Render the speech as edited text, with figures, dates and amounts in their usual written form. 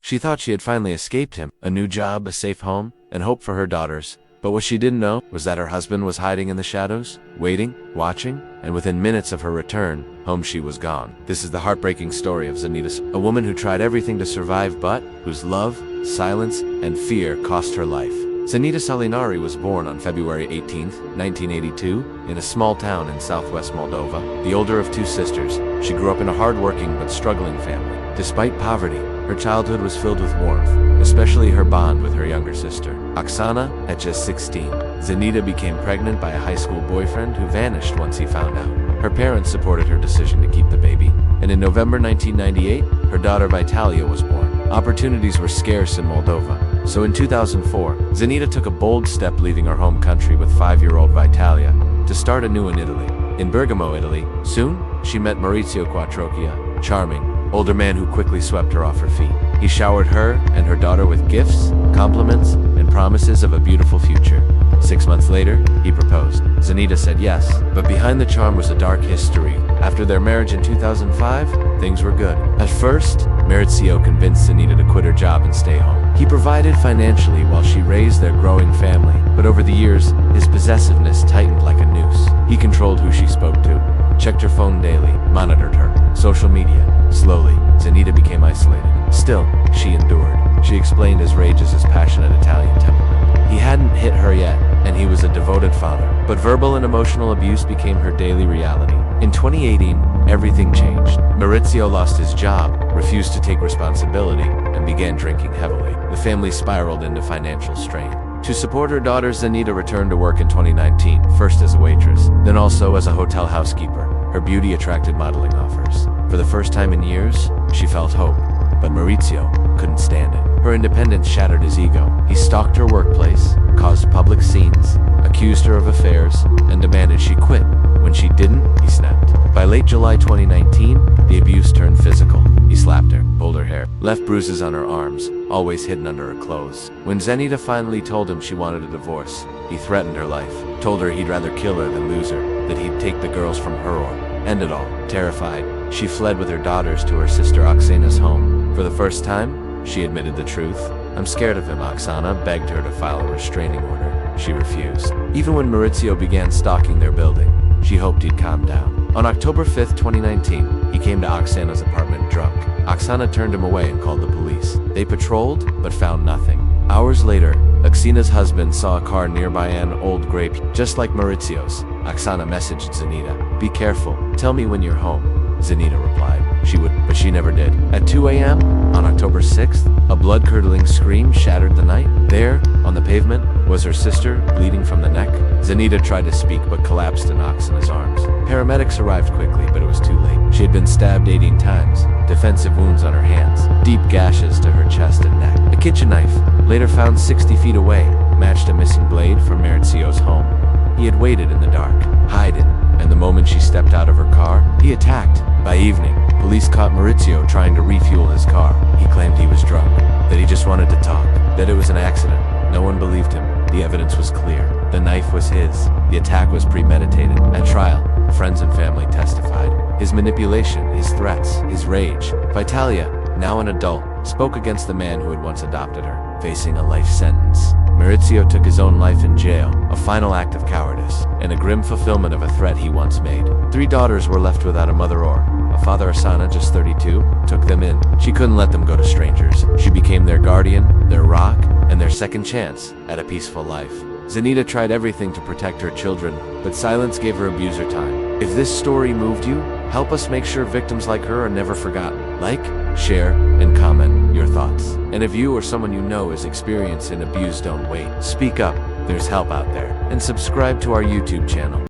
She thought she had finally escaped him, a new job, a safe home, and hope for her daughters. But what she didn't know was that her husband was hiding in the shadows, waiting, watching, and within minutes of her return, home she was gone. This is the heartbreaking story of Zenida, a woman who tried everything to survive but whose love, silence, and fear cost her life. Zenida Solinari was born on February 18, 1982, in a small town in southwest Moldova. The older of two sisters, she grew up in a hardworking but struggling family. Despite poverty, her childhood was filled with warmth, especially her bond with her younger sister. Oksana, at just 16, Zenida became pregnant by a high school boyfriend who vanished once he found out. Her parents supported her decision to keep the baby, and in November 1998, her daughter Vitalia was born. Opportunities were scarce in Moldova, so in 2004, Zenida took a bold step, leaving her home country with 5-year-old Vitalia to start anew in Italy. In Bergamo, Italy, soon she met Maritzio Cuatrochi, a charming, older man who quickly swept her off her feet. He showered her and her daughter with gifts, compliments, and promises of a beautiful future. 6 months later, he proposed. Zenida said yes, but behind the charm was a dark history. After their marriage in 2005, things were good. At first, Maritzio convinced Zenida to quit her job and stay home. He provided financially while she raised their growing family, but over the years, his possessiveness tightened like a noose. He controlled who she spoke to, checked her phone daily, monitored her, social media. Slowly, Zenida became isolated. Still, she endured. She explained his rage as his passionate Italian temperament. He hadn't hit her yet, and he was a devoted father. But verbal and emotional abuse became her daily reality. In 2018, everything changed. Maritzio lost his job, refused to take responsibility, and began drinking heavily. The family spiraled into financial strain. To support her daughter, Zenida returned to work in 2019, first as a waitress, then also as a hotel housekeeper. Her beauty attracted modeling offers. For the first time in years, she felt hope, but Maritzio couldn't stand it. Her independence shattered his ego. He stalked her workplace, caused public scenes, accused her of affairs, and demanded she quit. When she didn't, he snapped. By late July 2019, the abuse turned physical. He slapped her, pulled her hair, left bruises on her arms, always hidden under her clothes. When Zenida finally told him she wanted a divorce, he threatened her life, told her he'd rather kill her than lose her, that he'd take the girls from her or end it all. Terrified, she fled with her daughters to her sister Oksana's home. For the first time, she admitted the truth. "I'm scared of him," Oksana begged her to file a restraining order. She refused. Even when Maritzio began stalking their building, she hoped he'd calm down. On October 5, 2019, he came to Oksana's apartment drunk. Oksana turned him away and called the police. They patrolled, but found nothing. Hours later, Oksana's husband saw a car nearby, an old gray, just like Maritzio's. Oksana messaged Zenida, "Be careful, tell me when you're home." Zenida replied she would, but she never did. At 2 a.m., on October 6th, a blood-curdling scream shattered the night. There, on the pavement, was her sister, bleeding from the neck. Zenida tried to speak but collapsed in Oksana's arms. Paramedics arrived quickly, but it was too late. She had been stabbed 18 times, defensive wounds on her hands, deep gashes to her chest and neck. A kitchen knife, later found 60 feet away, matched a missing blade from Maritzio's home. He had waited in the dark, hiding, and the moment she stepped out of her car, he attacked. By evening, police caught Maritzio trying to refuel his car. He claimed he was drunk, that he just wanted to talk, that it was an accident. No one believed him. The evidence was clear. The knife was his. The attack was premeditated. At trial, friends and family testified. His manipulation, his threats, his rage. Vitalia, now an adult, spoke against the man who had once adopted her, facing a life sentence. Maritzio took his own life in jail, a final act of cowardice, and a grim fulfillment of a threat he once made. 3 daughters were left without a mother or a father. Oksana, just 32, took them in. She couldn't let them go to strangers. She became their guardian, their rock, and their second chance at a peaceful life. Zenida tried everything to protect her children, but silence gave her abuser time. If this story moved you, help us make sure victims like her are never forgotten. Like, share, and comment your thoughts. And if you or someone you know is experiencing abuse, don't wait. Speak up, there's help out there. And subscribe to our YouTube channel.